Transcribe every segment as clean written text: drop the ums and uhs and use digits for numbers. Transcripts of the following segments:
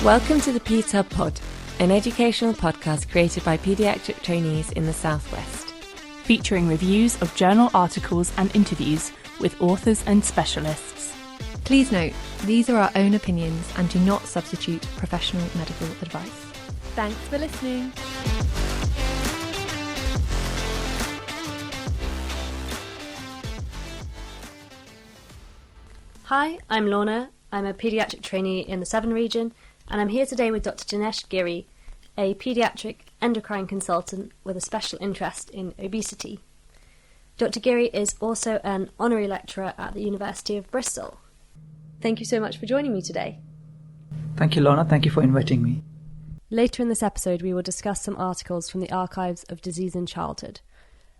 Welcome to the PTUB Pod, an educational podcast created by paediatric trainees in the Southwest. Featuring reviews of journal articles and interviews with authors and specialists. Please note, these are our own opinions and do not substitute professional medical advice. Thanks for listening. Hi, I'm Lorna. I'm a paediatric trainee in the Severn region, and I'm here today with Dr Dinesh Giri, a paediatric endocrine consultant with a special interest in obesity. Dr Giri is also an honorary lecturer at the University of Bristol. Thank you so much for joining me today. Thank you, Lorna. Thank you for inviting me. Later in this episode, we will discuss some articles from the Archives of Disease in Childhood,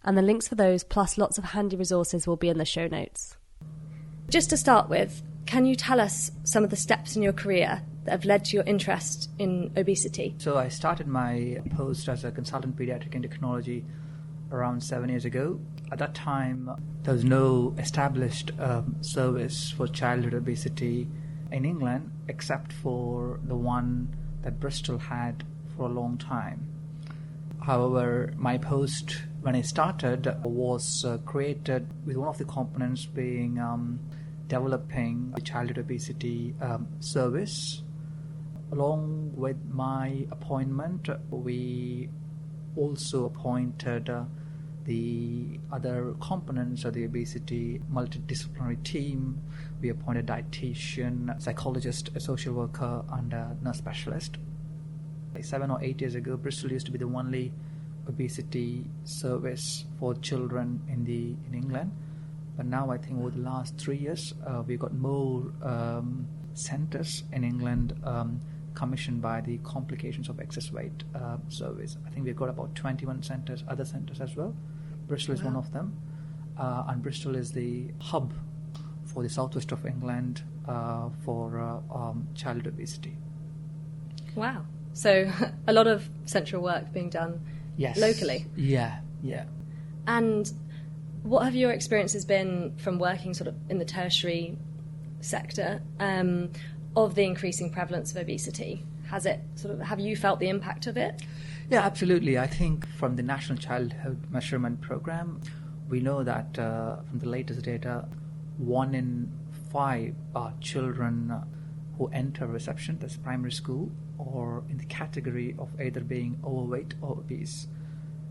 and the links for those, plus lots of handy resources, will be in the show notes. Just to start with, can you tell us some of the steps in your career that have led to your interest in obesity? So I started my post as a consultant pediatric endocrinology around 7 years ago. At that time, there was no established service for childhood obesity in England, except for the one that Bristol had for a long time. However, my post, when I started, was created with one of the components being developing a childhood obesity service. Along with my appointment, we also appointed the other components of the obesity multidisciplinary team. We appointed a dietitian, psychologist, a social worker, and a nurse specialist. 7 or 8 years ago, Bristol used to be the only obesity service for children in England. But now I think over the last 3 years, we've got more centres in England commissioned by the Complications of Excess Weight service. I think we've got about 21 centres, other centres as well. Bristol is one of them. And Bristol is the hub for the southwest of England for childhood obesity. Wow. So a lot of central work being done locally. Yeah. And what have your experiences been from working sort of in the tertiary sector of the increasing prevalence of obesity? Have you felt the impact of it? Yeah, absolutely. I think from the National Childhood Measurement Program, we know that from the latest data, 1 in 5 children who enter reception, that's primary school, or in the category of either being overweight or obese.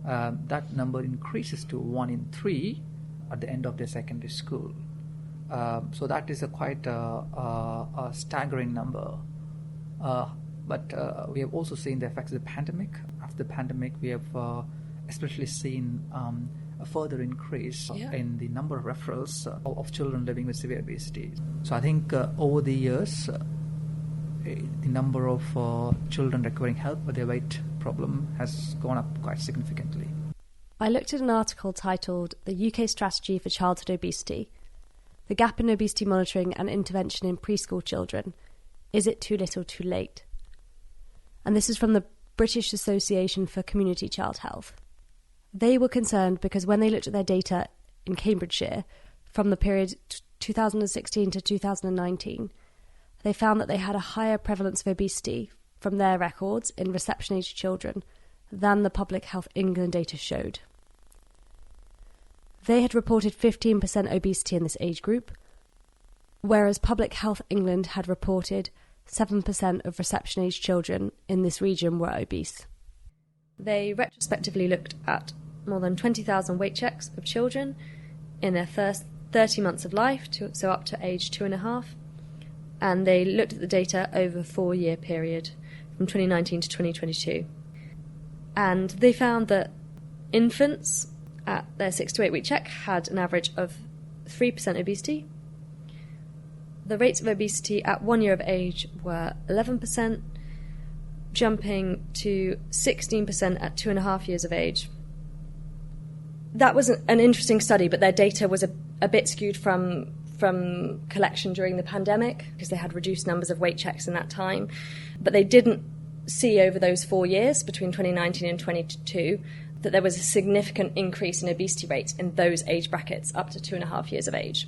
That number increases to 1 in 3 at the end of their secondary school. So that is a quite a staggering number. But we have also seen the effects of the pandemic. After the pandemic, we have especially seen a further increase in the number of referrals of children living with severe obesity. So I think over the years, the number of children requiring help with their weight problem has gone up quite significantly. I looked at an article titled The UK Strategy for Childhood Obesity, The Gap in Obesity Monitoring and Intervention in Preschool Children. Is it too little too late? And this is from the British Association for Community Child Health. They were concerned because when they looked at their data in Cambridgeshire from the period 2016 to 2019, they found that they had a higher prevalence of obesity from their records in reception-aged children than the Public Health England data showed. They had reported 15% obesity in this age group, whereas Public Health England had reported 7% of reception-aged children in this region were obese. They retrospectively looked at more than 20,000 weight checks of children in their first 30 months of life, so up to age 2.5, and they looked at the data over a 4-year period from 2019 to 2022. And they found that infants at their 6 to 8 week check had an average of 3% obesity. The rates of obesity at 1 year of age were 11%, jumping to 16% at 2.5 years of age. That was an interesting study, but their data was a bit skewed from collection during the pandemic because they had reduced numbers of weight checks in that time. But they didn't see over those 4 years, between 2019 and 2022, that there was a significant increase in obesity rates in those age brackets up to 2.5 years of age.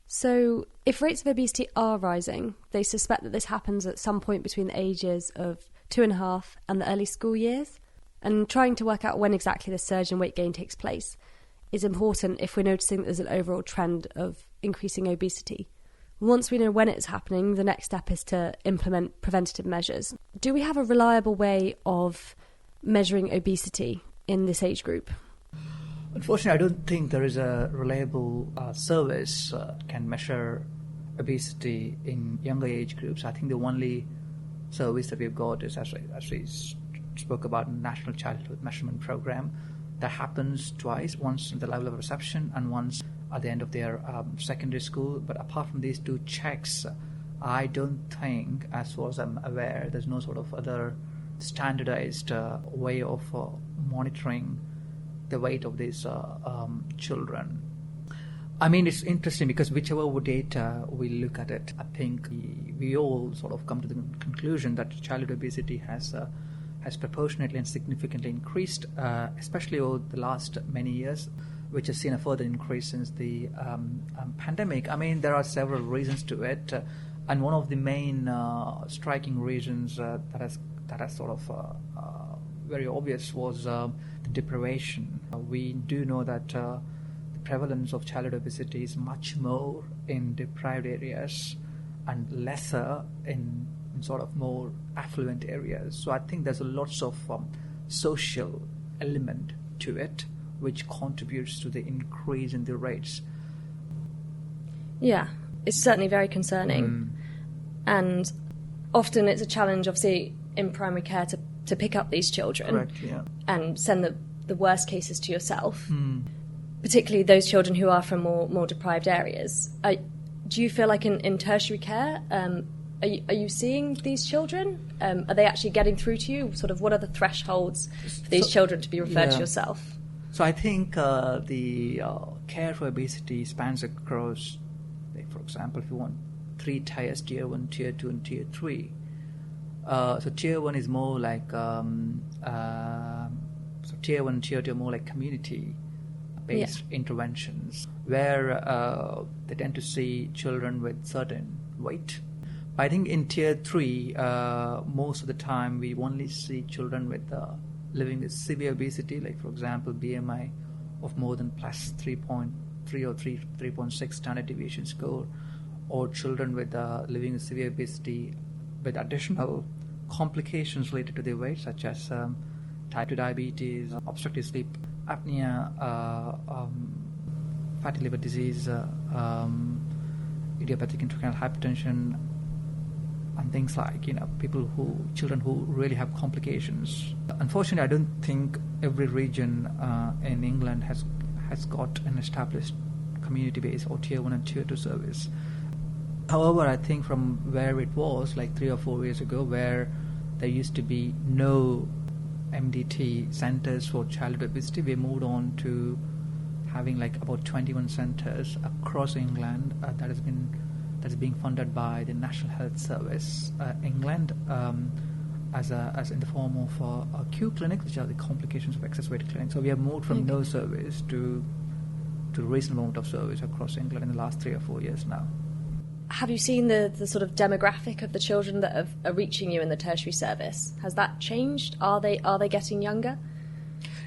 So if rates of obesity are rising, they suspect that this happens at some point between the ages of 2.5 and the early school years. And trying to work out when exactly the surge in weight gain takes place is important if we're noticing that there's an overall trend of increasing obesity. Once we know when it's happening, the next step is to implement preventative measures. Do we have a reliable way of measuring obesity in this age group? Unfortunately, I don't think there is a reliable service can measure obesity in younger age groups. I think the only service that we've got is, as we spoke about, National Childhood Measurement Program that happens twice, once at the level of reception and once at the end of their secondary school. But apart from these two checks, I don't think, as far as I'm aware, there's no sort of other standardized way of monitoring the weight of these children. I mean, it's interesting because whichever data we look at it, I think we all sort of come to the conclusion that childhood obesity has proportionately and significantly increased, especially over the last many years, which has seen a further increase since the pandemic. I mean, there are several reasons to it, and one of the main striking reasons that has sort of very obvious was the deprivation. We do know that the prevalence of childhood obesity is much more in deprived areas and lesser in sort of more affluent areas. So I think there's lots of social element to it which contributes to the increase in the rates. Yeah, it's certainly very concerning. And often it's a challenge, obviously, in primary care to pick up these children. Correct, yeah. And send the worst cases to yourself, particularly those children who are from more deprived areas. Do you feel like in tertiary care, are you seeing these children? Are they actually getting through to you? Sort of, what are the thresholds for these children to be referred to yourself? So I think the care for obesity spans across, like, for example, if you want 3 tiers, tier 1, tier 2, and tier 3. So tier 1 is more like, so tier 1 and tier 2 are more like community-based interventions, where they tend to see children with certain weight. I think in tier 3, most of the time we only see children with living with severe obesity, like for example BMI of more than plus 3.3 or 3.6 standard deviation score, or children with living with severe obesity with additional complications related to their weight, such as type 2 diabetes, obstructive sleep apnea, fatty liver disease, idiopathic intracranial hypertension, and things like, children who really have complications. Unfortunately, I don't think every region in England has got an established community-based or tier 1 and tier 2 service. However, I think from where it was like 3 or 4 years ago, where there used to be no MDT centers for childhood obesity, we moved on to having like about 21 centers across England that is being funded by the National Health Service England as in the form of Q clinics, which are the complications of excess weight clinics. So we have moved from no service to a reasonable amount of service across England in the last 3 or 4 years now. Have you seen the sort of demographic of the children that are reaching you in the tertiary service? Has that changed? Are they getting younger?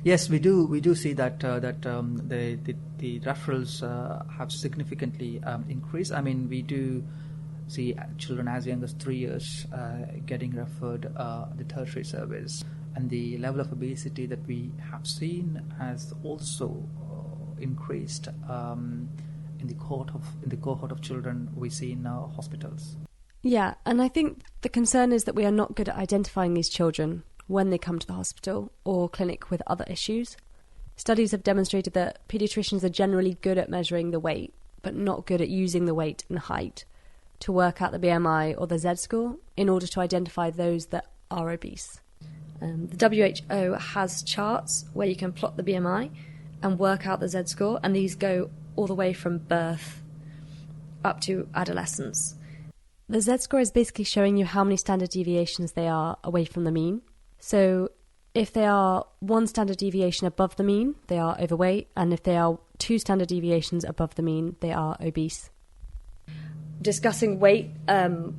Yes, we do see that the referrals have significantly increased. I mean, we do see children as young as 3 years getting referred the tertiary service, and the level of obesity that we have seen has also increased in the cohort of children we see in our hospitals. Yeah, and I think the concern is that we are not good at identifying these children when they come to the hospital or clinic with other issues. Studies have demonstrated that paediatricians are generally good at measuring the weight, but not good at using the weight and height to work out the BMI or the Z-score in order to identify those that are obese. The WHO has charts where you can plot the BMI and work out the Z-score, and these go all the way from birth up to adolescence. The Z-score is basically showing you how many standard deviations they are away from the mean. So if they are 1 standard deviation above the mean, they are overweight, and if they are 2 standard deviations above the mean, they are obese. discussing weight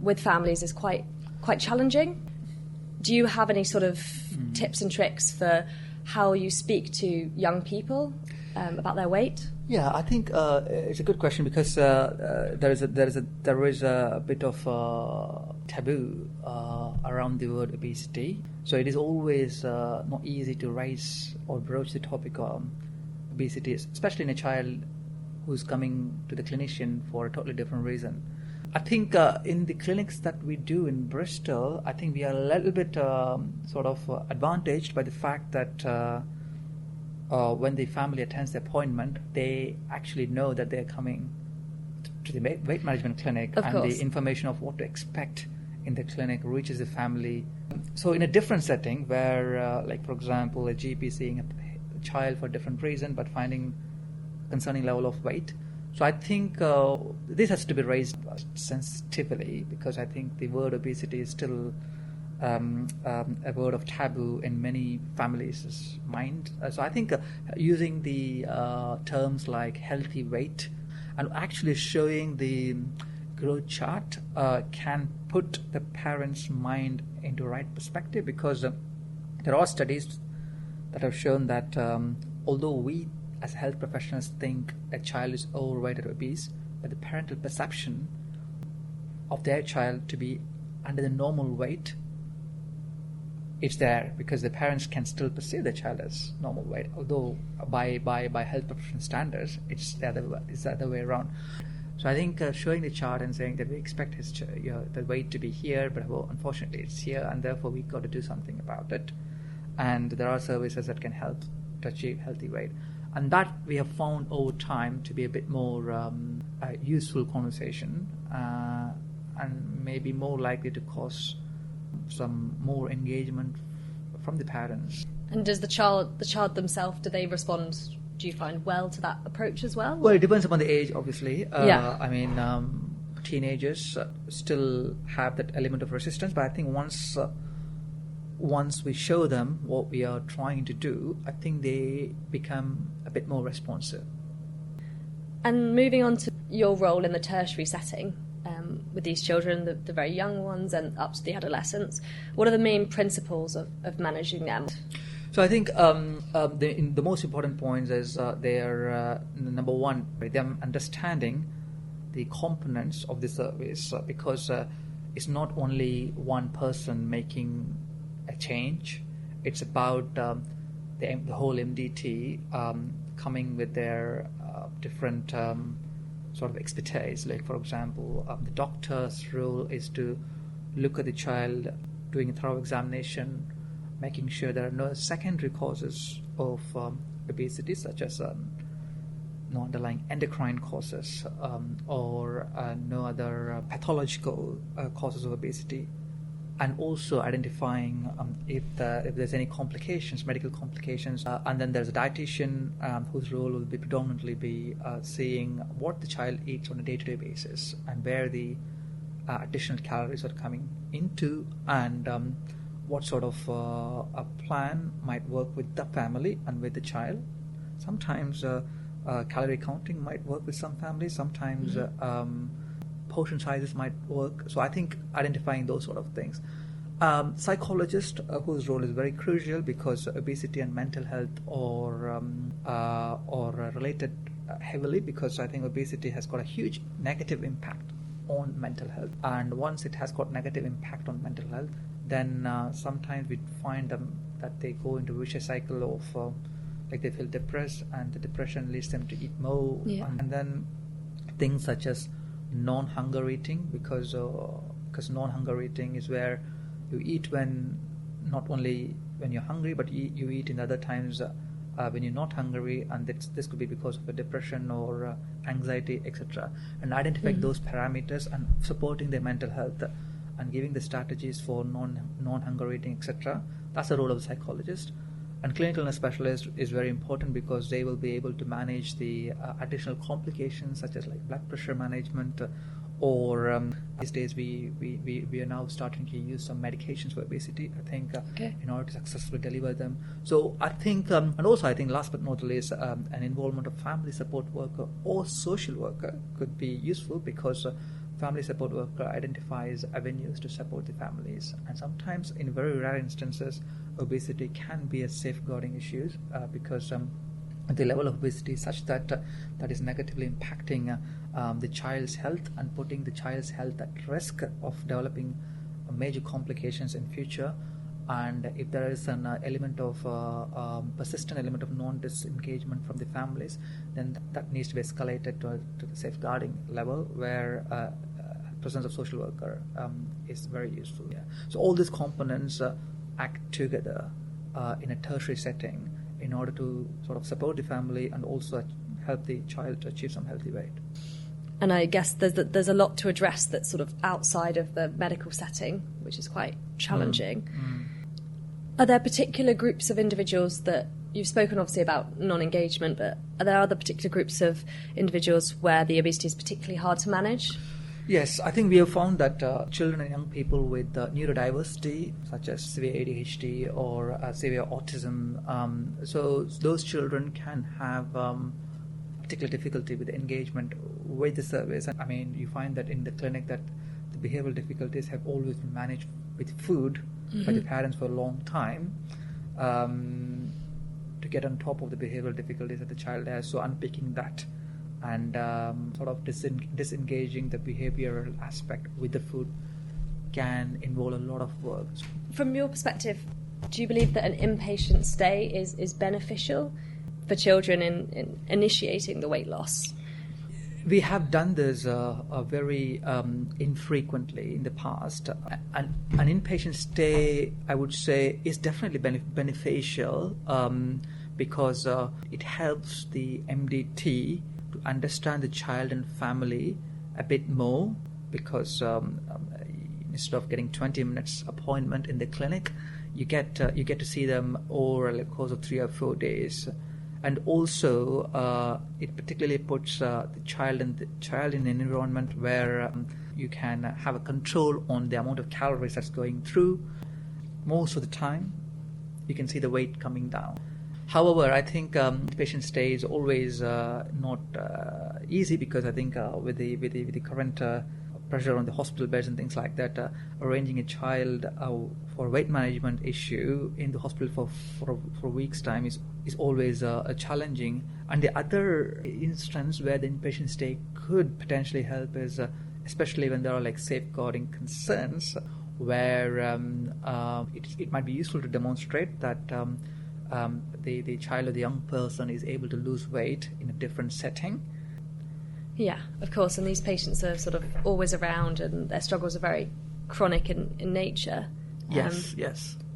with families is quite challenging. Do you have any sort of tips and tricks for how you speak to young people about their weight? Yeah, I think it's a good question because there is a bit of taboo around the word obesity. So it is always not easy to raise or broach the topic of obesity, especially in a child who's coming to the clinician for a totally different reason. I think in the clinics that we do in Bristol, I think we are a little bit advantaged by the fact that when the family attends the appointment, they actually know that they're coming to the weight management clinic, of and course. the information of what to expect in the clinic reaches the family. So in a different setting where, like for example, a GP seeing a child for a different reason but finding concerning level of weight. So I think this has to be raised sensitively, because I think the word obesity is still a word of taboo in many families' mind. So I think using the terms like healthy weight and actually showing the growth chart can put the parent's mind into right perspective, because there are studies that have shown that although we as health professionals think a child is overweight or obese, but the parental perception of their child to be under the normal weight, it's there, because the parents can still perceive their child as normal weight, although by health professional standards, it's the other way around. So I think showing the chart and saying that we expect the weight to be here, but unfortunately it's here, and therefore we've got to do something about it. And there are services that can help to achieve healthy weight. And that we have found over time to be a bit more useful conversation and maybe more likely to cause some more engagement from the parents. And does the child themselves, do they respond, do you find, well to that approach as well? Well, it depends upon the age, obviously. Yeah. I mean, teenagers still have that element of resistance, but I think once we show them what we are trying to do, I think they become a bit more responsive. And moving on to your role in the tertiary setting, with these children, the very young ones and up to the adolescents, what are the main principles of managing them? So I think the most important points is their number one, them understanding the components of the service, because it's not only one person making a change. It's about the whole MDT coming with their different sort of expertise. Like for example, the doctor's role is to look at the child, doing a thorough examination, making sure there are no secondary causes of obesity, such as no underlying endocrine causes or no other pathological causes of obesity. And also identifying if there's any complications, medical complications. And then there's a dietitian whose role will be predominantly be seeing what the child eats on a day-to-day basis and where the additional calories are coming into, and what sort of a plan might work with the family and with the child. Sometimes calorie counting might work with some families, sometimes portion sizes might work. So I think identifying those sort of things. Psychologist, whose role is very crucial, because obesity and mental health are related heavily, because I think obesity has got a huge negative impact on mental health. And once it has got negative impact on mental health, then sometimes we find them that they go into a vicious cycle of like they feel depressed, and the depression leads them to eat more. Yeah. And then things such as non-hunger eating, because non-hunger eating is where you eat when not only when you're hungry, but you eat in other times when you're not hungry, and this could be because of a depression or anxiety, etc. And identifying those parameters and supporting their mental health and giving the strategies for non-hunger eating, etc. That's the role of the psychologist. And clinical nurse specialist is very important, because they will be able to manage the additional complications such as like blood pressure management, or these days we are now starting to use some medications for obesity, I think, in order to successfully deliver them. So I think, and also I think last but not least, an involvement of family support worker or social worker could be useful, because family support worker identifies avenues to support the families, and sometimes, in very rare instances, obesity can be a safeguarding issue because the level of obesity is such that that is negatively impacting the child's health and putting the child's health at risk of developing major complications in future. And if there is an element of persistent element of non-disengagement from the families, then that needs to be escalated to the safeguarding level, where presence of social worker is very useful. Yeah. So all these components act together in a tertiary setting in order to sort of support the family and also help the child to achieve some healthy weight. And I guess there's a lot to address that's sort of outside of the medical setting, which is quite challenging. Are there particular groups of individuals that you've spoken obviously about non-engagement, but are there other particular groups of individuals where the obesity is particularly hard to manage? Yes, I think we have found that children and young people with neurodiversity, such as severe ADHD or severe autism, so those children can have particular difficulty with engagement with the service. I mean, you find that in the clinic that the behavioral difficulties have always been managed with food by the parents for a long time to get on top of the behavioral difficulties that the child has. So unpicking that and sort of disengaging the behavioral aspect with the food can involve a lot of work. From your perspective, do you believe that an inpatient stay is beneficial for children in initiating the weight loss? We have done this very infrequently in the past. An inpatient stay, I would say, is definitely beneficial because it helps the MDT to understand the child and family a bit more, because instead of getting 20 minutes appointment in the clinic, you get to see them over the course of 3 or 4 days. And also, it particularly puts the child in an environment where you can have a control on the amount of calories that's going through. Most of the time, you can see the weight coming down. However, I think patient stay is always not easy, because I think with the current pressure on the hospital beds and things like that, arranging a child for a weight management issue in the hospital for a week's time is always challenging. And the other instance where the inpatient stay could potentially help is especially when there are like safeguarding concerns, where it might be useful to demonstrate that the child or the young person is able to lose weight in a different setting. Yeah, of course, and these patients are sort of always around and their struggles are very chronic in nature. Yes.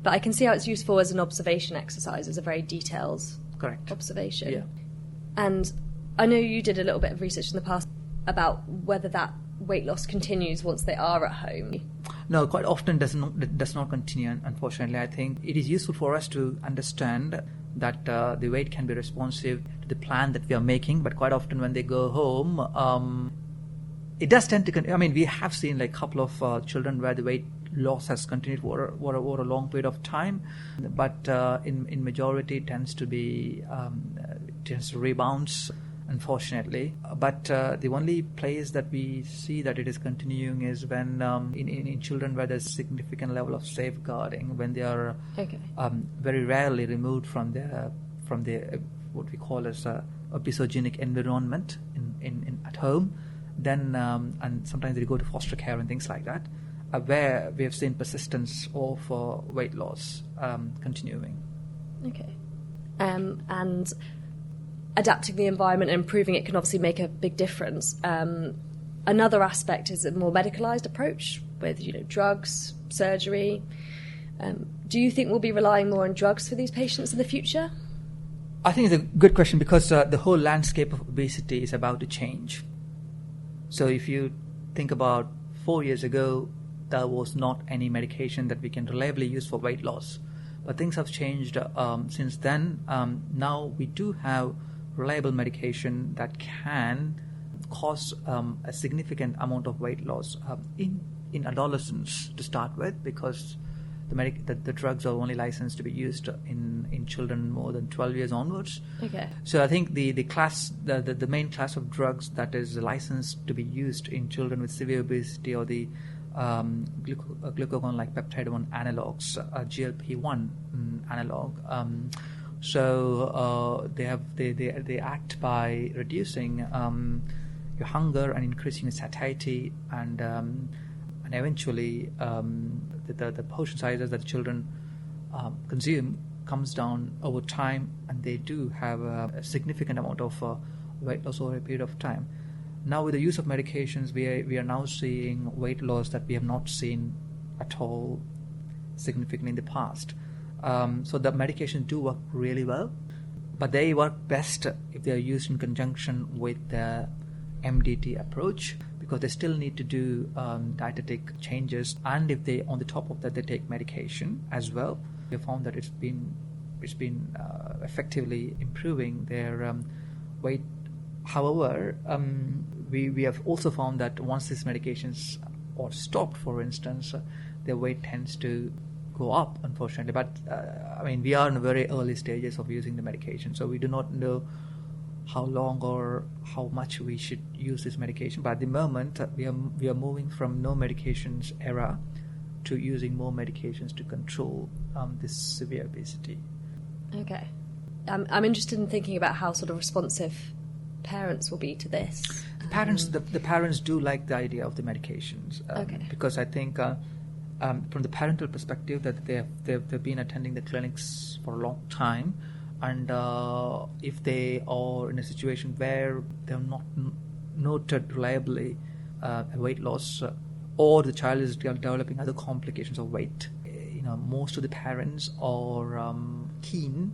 But I can see how it's useful as an observation exercise, as a very detailed observation. Yeah. And I know you did a little bit of research in the past about whether that weight loss continues once they are at home. No, quite often does not continue, unfortunately. I think it is useful for us to understand that the weight can be responsive to the plan that we are making, but quite often when they go home, it does tend to we have seen like a couple of children where the weight loss has continued for a long period of time, but in majority it tends to rebounds, unfortunately. But the only place that we see that it is continuing is when in children where there's significant level of safeguarding, when they are very rarely removed from the what we call as obesogenic environment in at home, then and sometimes they go to foster care and things like that, where we have seen persistence of weight loss continuing. Okay. And adapting the environment and improving it can obviously make a big difference. Another aspect is a more medicalised approach with drugs, surgery. Do you think we'll be relying more on drugs for these patients in the future? I think it's a good question, because the whole landscape of obesity is about to change. So if you think about 4 years ago, there was not any medication that we can reliably use for weight loss. But things have changed since then. Now we do have reliable medication that can cause a significant amount of weight loss in adolescents to start with, because the drugs are only licensed to be used in children more than 12 years onwards. Okay. So I think the main class of drugs that is licensed to be used in children with severe obesity or the glucagon-like peptide 1 analogs, GLP-1 analog. So they act by reducing your hunger and increasing your satiety, and eventually the portion sizes that children consume comes down over time, and they do have a significant amount of weight loss over a period of time. Now, with the use of medications, we are now seeing weight loss that we have not seen at all significantly in the past. So the medications do work really well, but they work best if they are used in conjunction with the MDT approach, because they still need to do dietetic changes, and if they, on the top of that, they take medication as well. We have found that it's been effectively improving their weight. However, we have also found that once these medications are stopped, for instance, their weight tends to go up, unfortunately. But we are in the very early stages of using the medication, so we do not know how long or how much we should use this medication. But at the moment, we are moving from no medications era to using more medications to control this severe obesity. Okay. I'm interested in thinking about how sort of responsive parents will be to this. The parents do like the idea of the medications, because I think from the parental perspective that they've been attending the clinics for a long time, and if they are in a situation where they're not noted reliably weight loss, or the child is developing other complications of weight, most of the parents are keen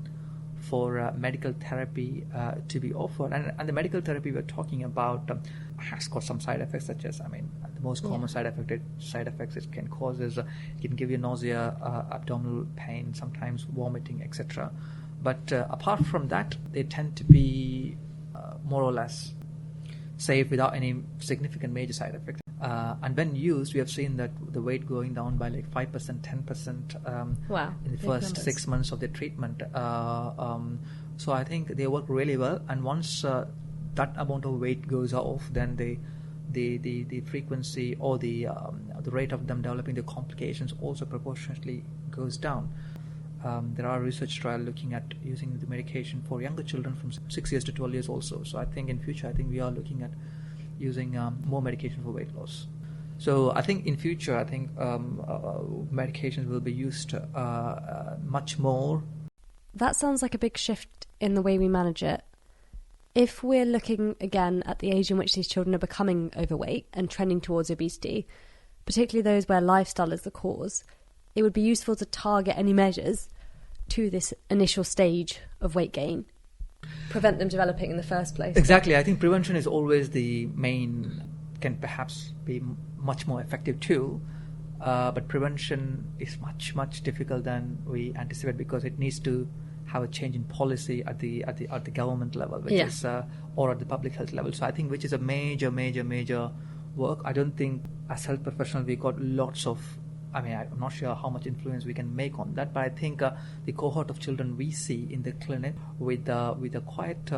for medical therapy to be offered, and the medical therapy we're talking about has got some side effects, such as the most common side effects it can cause is it can give you nausea, abdominal pain, sometimes vomiting, etc. But apart from that, they tend to be more or less safe without any significant major side effects. And when used, we have seen that the weight going down by like 5%, 10% in the first 6 months of the treatment. So I think they work really well. And once that amount of weight goes off, then the frequency or the rate of them developing the complications also proportionately goes down. There are research trials looking at using the medication for younger children from 6 years to 12 years also. So I think in future, we are looking at using more medication for weight loss. So I think in future, medications will be used much more. That sounds like a big shift in the way we manage it. If we're looking again at the age in which these children are becoming overweight and trending towards obesity, particularly those where lifestyle is the cause, it would be useful to target any measures to this initial stage of weight gain. Prevent them developing in the first place. Exactly. I think prevention is always the main, can perhaps be much more effective too. But prevention is much, much difficult than we anticipate, because it needs to have a change in policy at the government level, which is or at the public health level. So I think which is a major work. I don't think as health professionals we got lots of. I'm not sure how much influence we can make on that, but I think the cohort of children we see in the clinic with a quite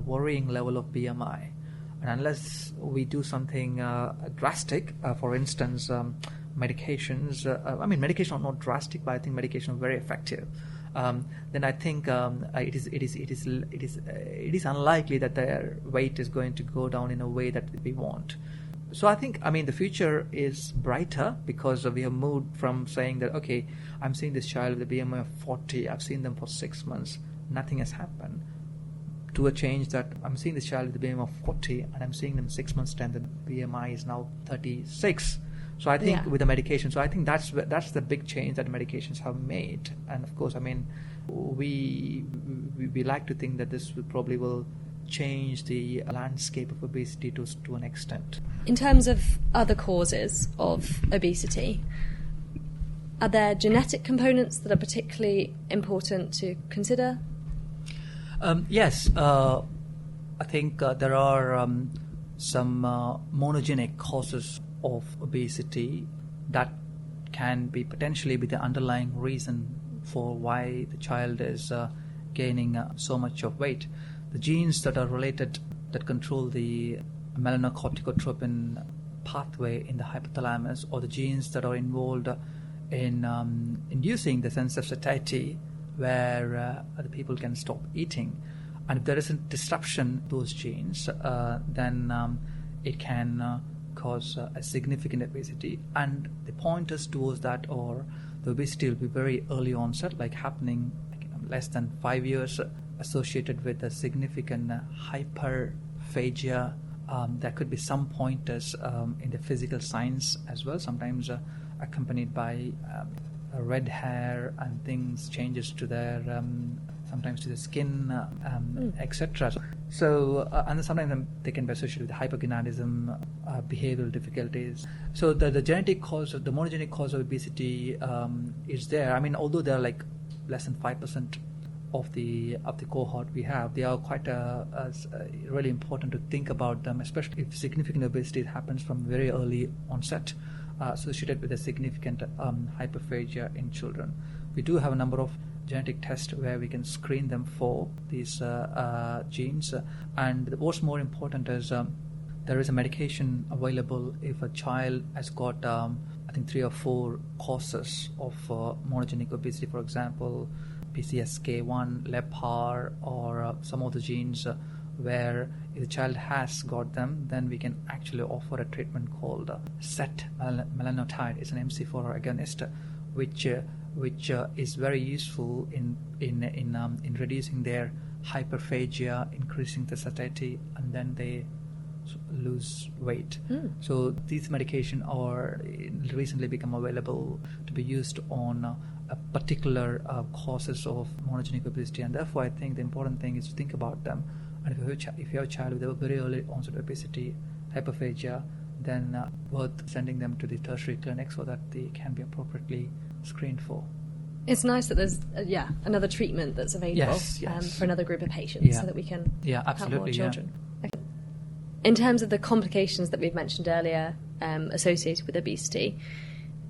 worrying level of BMI, and unless we do something drastic, for instance, medications. Medications are not drastic, but I think medications are very effective. Then I think it is unlikely that their weight is going to go down in a way that we want. So I think, the future is brighter, because we have moved from saying that, okay, I'm seeing this child with a BMI of 40, I've seen them for 6 months, nothing has happened, to a change that I'm seeing this child with a BMI of 40 and I'm seeing them 6 months time, the BMI is now 36. So I think with the medication, so I think that's the big change that medications have made. And of course, we like to think that this probably will change the landscape of obesity to an extent. In terms of other causes of obesity, are there genetic components that are particularly important to consider? Yes. I think there are some monogenic causes of obesity that can be potentially be the underlying reason for why the child is gaining so much of weight. The genes that are related, that control the melanocorticotropin pathway in the hypothalamus, or the genes that are involved in inducing the sense of satiety where the people can stop eating. And if there is a disruption to those genes, then it can cause a significant obesity. And the pointers towards that are the obesity will be very early onset, like happening less than 5 years, associated with a significant hyperphagia. There could be some pointers in the physical signs as well, sometimes accompanied by red hair and things, changes to their sometimes to the skin, etc. So and sometimes they can be associated with hypogonadism, behavioral difficulties. So the genetic cause, the monogenic cause of obesity is there. I mean, although they're like less than 5% of the cohort we have, they are quite really important to think about them, especially if significant obesity happens from very early onset, associated with a significant hyperphagia in children. We do have a number of genetic tests where we can screen them for these genes, and what's more important is there is a medication available if a child has got I think 3 or 4 causes of monogenic obesity, for example PCSK1, LEPR, or some of the genes where if the child has got them, then we can actually offer a treatment called SET melanotide. It's an MC4 agonist, which is very useful in reducing their hyperphagia, increasing the satiety, and then they lose weight. So these medications are recently become available to be used on a particular causes of monogenic obesity, and therefore I think the important thing is to think about them. And if you have a child with a very early onset obesity, hyperphagia, then worth sending them to the tertiary clinic so that they can be appropriately screened for. It's nice that there's another treatment that's available for another group of patients so that we can help more children. Okay. In terms of the complications that we've mentioned earlier associated with obesity,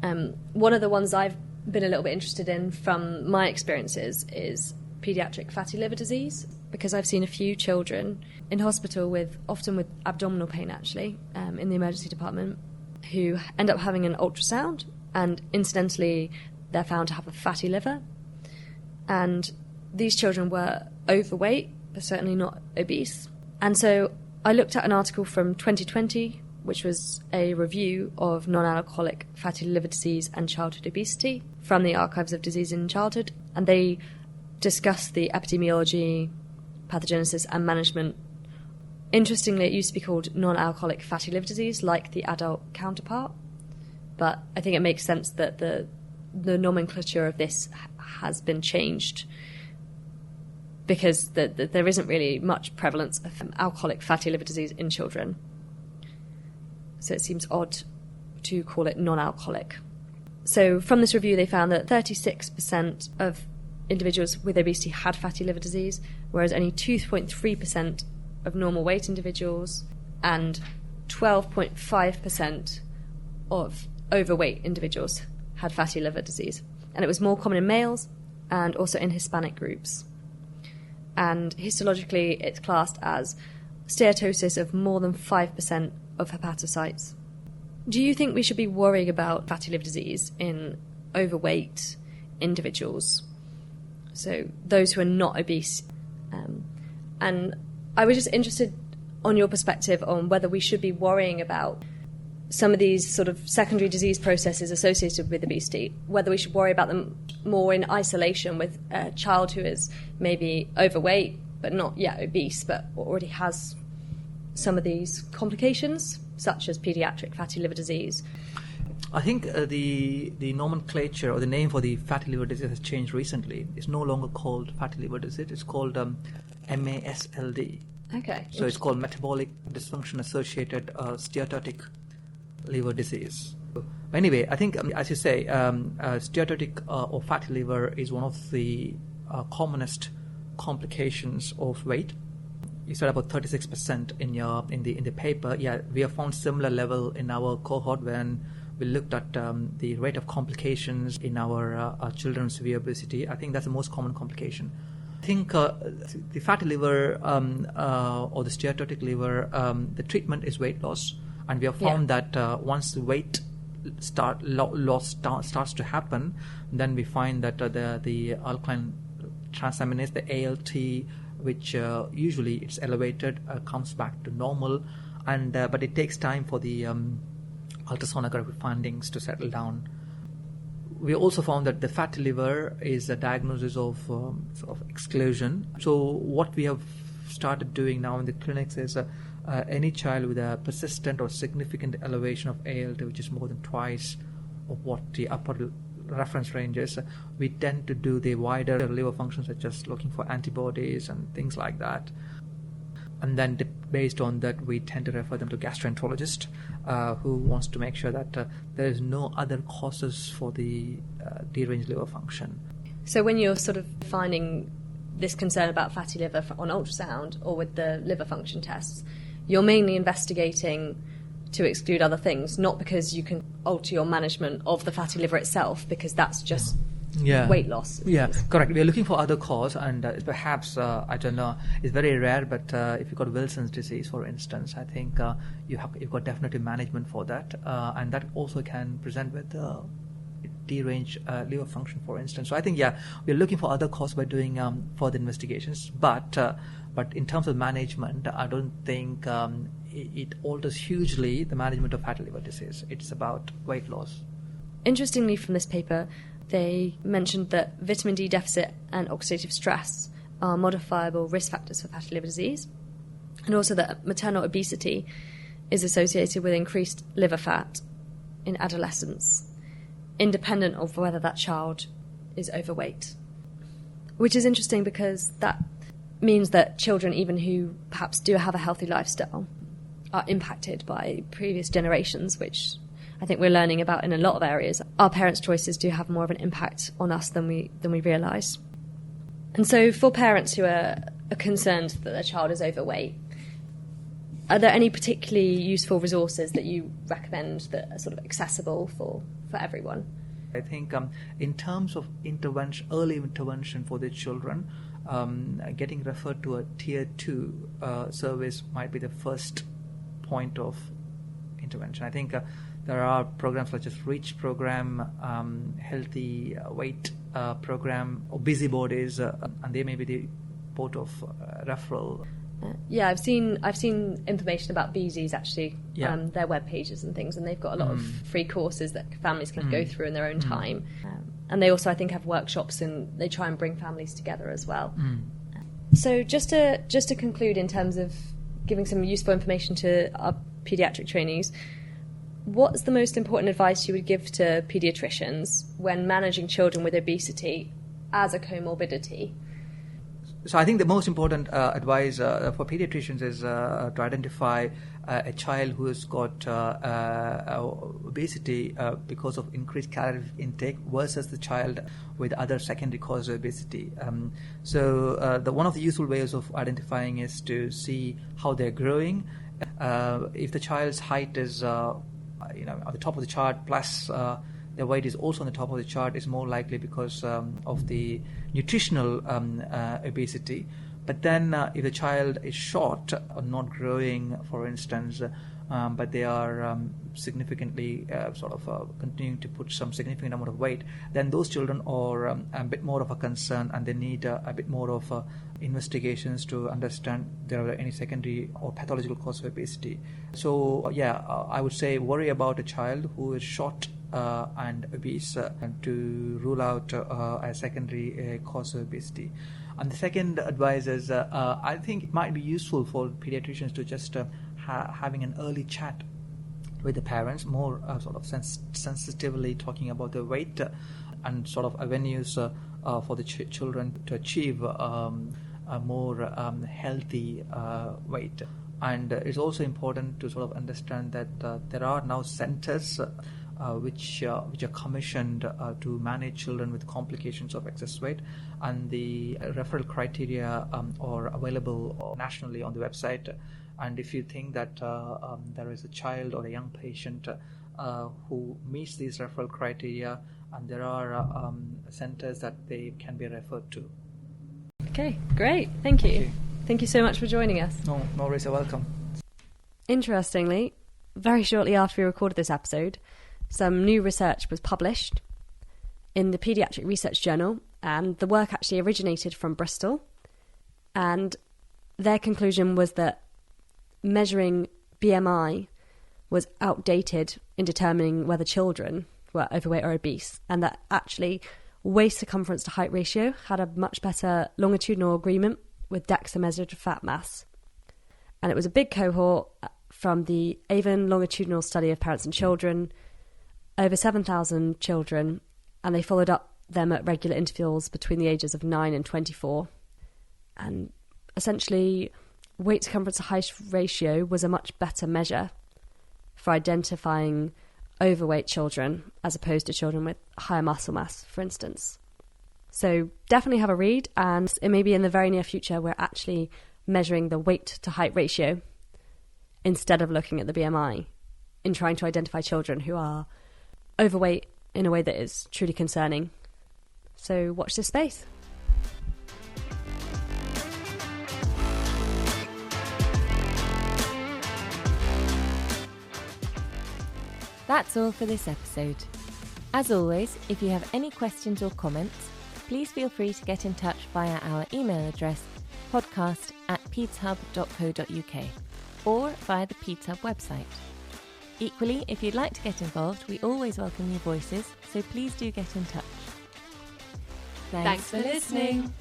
one of the ones I've been a little bit interested in from my experiences is paediatric fatty liver disease, because I've seen a few children in hospital often with abdominal pain actually, in the emergency department, who end up having an ultrasound, and incidentally they're found to have a fatty liver. And these children were overweight, but certainly not obese. And so I looked at an article from 2020, which was a review of non-alcoholic fatty liver disease and childhood obesity from the Archives of Disease in Childhood, and they discussed the epidemiology, pathogenesis and management. Interestingly, it used to be called non-alcoholic fatty liver disease, like the adult counterpart, but I think it makes sense that the nomenclature of this has been changed, because there isn't really much prevalence of alcoholic fatty liver disease in children. So it seems odd to call it non-alcoholic. So from this review, they found that 36% of individuals with obesity had fatty liver disease, whereas only 2.3% of normal weight individuals and 12.5% of overweight individuals had fatty liver disease. And it was more common in males and also in Hispanic groups. And histologically, it's classed as steatosis of more than 5% of hepatocytes. Do you think we should be worrying about fatty liver disease in overweight individuals? So those who are not obese. And I was just interested on your perspective on whether we should be worrying about some of these sort of secondary disease processes associated with obesity, whether we should worry about them more in isolation with a child who is maybe overweight but not yet obese, but already has some of these complications, such as paediatric fatty liver disease. I think the nomenclature or the name for the fatty liver disease has changed recently. It's no longer called fatty liver disease. It's called MASLD. Okay. So it's called metabolic dysfunction associated steatotic liver disease. Anyway, I think, as you say, steatotic or fatty liver is one of the commonest complications of weight. You said about 36% in the paper. Yeah, we have found similar level in our cohort when we looked at the rate of complications in our children with severe obesity. I think that's the most common complication. I think the fatty liver or the steatotic liver, the treatment is weight loss, and we have found that once the weight loss starts to happen, then we find that the alkaline transaminase, the ALT, which usually it's elevated, comes back to normal, and but it takes time for the ultrasonography findings to settle down. We also found that the fatty liver is a diagnosis of sort of exclusion. So what we have started doing now in the clinics is any child with a persistent or significant elevation of ALT, which is more than twice of what the upper reference range is, we tend to do the wider liver functions, such as looking for antibodies and things like that. And then based on that, we tend to refer them to gastroenterologist who wants to make sure that there is no other causes for the deranged liver function. So when you're sort of finding this concern about fatty liver on ultrasound or with the liver function tests, you're mainly investigating to exclude other things, not because you can alter your management of the fatty liver itself, because that's just weight loss. Yeah, correct. We are looking for other cause, and perhaps, I don't know, it's very rare, but if you've got Wilson's disease, for instance, I think you've got definitive management for that, and that also can present with deranged liver function, for instance. So I think, we're looking for other cause by doing further investigations, but in terms of management, I don't think it alters hugely the management of fatty liver disease. It's about weight loss. Interestingly, from this paper, they mentioned that vitamin D deficit and oxidative stress are modifiable risk factors for fatty liver disease, and also that maternal obesity is associated with increased liver fat in adolescence, independent of whether that child is overweight. Which is interesting because that means that children, even who perhaps do have a healthy lifestyle, are impacted by previous generations, which I think we're learning about in a lot of areas. Our parents' choices do have more of an impact on us than we realise. And so for parents who are concerned that their child is overweight, are there any particularly useful resources that you recommend that are sort of accessible for everyone? I think in terms of early intervention for the children, getting referred to a Tier 2 service might be the first point of intervention. I think there are programs such as REACH program, Healthy Weight program, or busybodies, and they may be the port of referral. I've seen information about BZs actually, their web pages and things, and they've got a lot of free courses that families can go through in their own time. And they also, I think, have workshops, and they try and bring families together as well. So just to conclude, in terms of giving some useful information to our paediatric trainees, what's the most important advice you would give to paediatricians when managing children with obesity as a comorbidity? So I think the most important advice for pediatricians is to identify a child who has got obesity because of increased calorie intake versus the child with other secondary causes of obesity. So one of the useful ways of identifying is to see how they're growing. If the child's height is at the top of the chart, plus their weight is also on the top of the chart, is more likely because of the nutritional obesity. But then if the child is short or not growing, for instance, but they are significantly continuing to put some significant amount of weight, then those children are a bit more of a concern, and they need a bit more of investigations to understand there are any secondary or pathological cause of obesity. So I would say worry about a child who is short and obese, and to rule out a secondary cause of obesity. And the second advice is I think it might be useful for pediatricians to just having an early chat with the parents, more sensitively talking about the weight and sort of avenues for the children to achieve a more healthy weight. And it's also important to sort of understand that there are now centers which are commissioned to manage children with complications of excess weight, and the referral criteria are available nationally on the website. And if you think that there is a child or a young patient who meets these referral criteria, and there are centres that they can be referred to. Okay, great. Thank you. Thank you so much for joining us. No worries, you're welcome. Interestingly, very shortly after we recorded this episode, some new research was published in the Paediatric Research Journal, and the work actually originated from Bristol. And their conclusion was that measuring BMI was outdated in determining whether children were overweight or obese, and that actually waist circumference to height ratio had a much better longitudinal agreement with DEXA measured fat mass. And it was a big cohort from the AVEN longitudinal study of parents and children, over 7,000 children, and they followed up them at regular intervals between the ages of 9 and 24. And essentially, weight circumference to height ratio was a much better measure for identifying overweight children as opposed to children with higher muscle mass, for instance. So definitely have a read, and it may be in the very near future we're actually measuring the weight to height ratio instead of looking at the BMI in trying to identify children who are overweight in a way that is truly concerning. So watch this space. That's all for this episode. As always, if you have any questions or comments, please feel free to get in touch via our email address podcast@pedshub.co.uk or via the PedsHub website. Equally, if you'd like to get involved, we always welcome your voices, so please do get in touch. Thanks for listening.